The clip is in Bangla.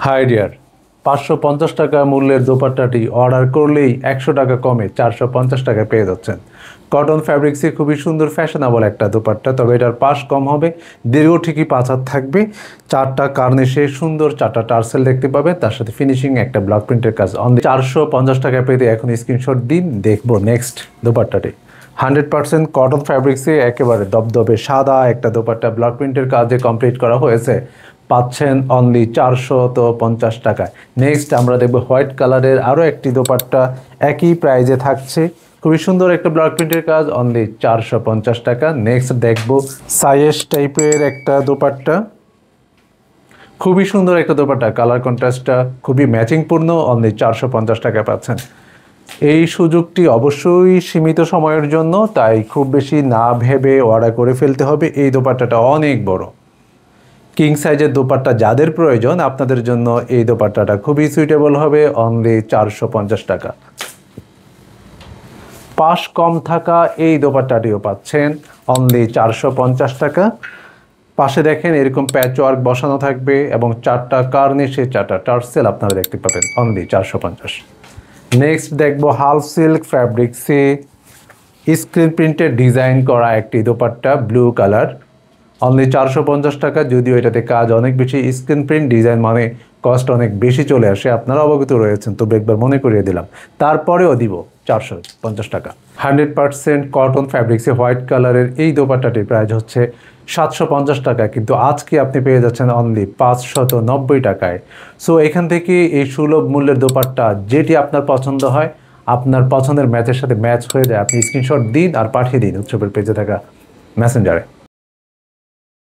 হাই ডিয়ার, 550 টাকা মূল্যের দোপাট্টাটি অর্ডার করলেই 100 টাকা কমে 450 টাকায় পেয়ে যাচ্ছেন। কটন ফ্যাব্রিক্সে খুবই সুন্দর ফ্যাশনেবল একটা দোপাট্টা, তবে এটার পাশ কম হবে, দীর্ঘ ঠিকই 5 হাত থাকবে, 4টা কার্নিশে সুন্দর 4টা টার্সেল দেখতে পাবেন, তার সাথে ফিনিশিং একটা ব্লক প্রিন্টের কাজ। অনলি 450 টাকা পেতে এখন স্ক্রিনশট দিন, দেখবো নেক্সট দোপাট্টাটি। 100% কটন ফ্যাব্রিক্সে একেবারে দবদবে সাদা একটা দোপাট্টা ব্লক প্রিন্টের কাজে কমপ্লিট করা হয়েছে, পাচ্ছেন অনলি 450 টাকায়। নেক্সট আমরা দেখবো হোয়াইট কালারের আরও একটি দোপাট্টা, একই প্রাইজে থাকছে, খুবই সুন্দর একটা ব্লক প্রিন্টের কাজ, অনলি 450 টাকা। নেক্সট দেখবো সাইয়েস টাইপের একটা দোপাট্টা, খুবই সুন্দর একটা দোপাট্টা, কালার কন্ট্রাস্টটা খুবই ম্যাচিংপূর্ণ, অনলি 450 টাকা পাচ্ছেন। এই সুযোগটি অবশ্যই সীমিত সময়ের জন্য, তাই খুব বেশি না ভেবে অর্ডার করে ফেলতে হবে। এই দোপাট্টাটা অনেক বড়, কিং সাইজের দোপাট্টা যাদের প্রয়োজন আপনাদের জন্য এই দোপাট্টাটা খুবই সুইটেবল হবে, অনলি 450 টাকা। পাশ কম থাকা এই দোপাট্টাটিও পাচ্ছেন অনলি 450 টাকা। পাশে দেখেন এরকম প্যাচ ওয়ার্ক বসানো থাকবে এবং 4টা কার্নিশে 4টা টার্সেল আপনারা দেখতে পাবেন, অনলি 450। নেক্সট দেখবো হাফ সিল্ক ফ্যাব্রিক্সে স্ক্রিন প্রিন্টের ডিজাইন করা একটি দোপাট্টা, ব্লু কালার, অনলি 450 টাকা। যদিও এটাতে কাজ অনেক বেশি, স্ক্রিন প্রিন্ট ডিজাইন মানে কস্ট অনেক বেশি চলে আসে, আপনারা অবগত রয়েছেন, তবে একবার মনে করিয়ে দিলাম, তারপরেও দিব 450 টাকা। 100% কটন ফ্যাব্রিক্সে হোয়াইট কালারের এই দোপাট্টাটির প্রাইস হচ্ছে 750 টাকা, কিন্তু আজকে আপনি পেয়ে যাচ্ছেন অনলি 590 টাকায়। সো এখান থেকে এই সুলভ মূল্যের দোপাট্টা যেটি আপনার পছন্দ হয়, আপনার পছন্দের ম্যাচের সাথে ম্যাচ হয়ে যায়, আপনি স্ক্রিনশট দিন আর পাঠিয়ে দিন উৎসবের পেজে থাকা মেসেঞ্জারে।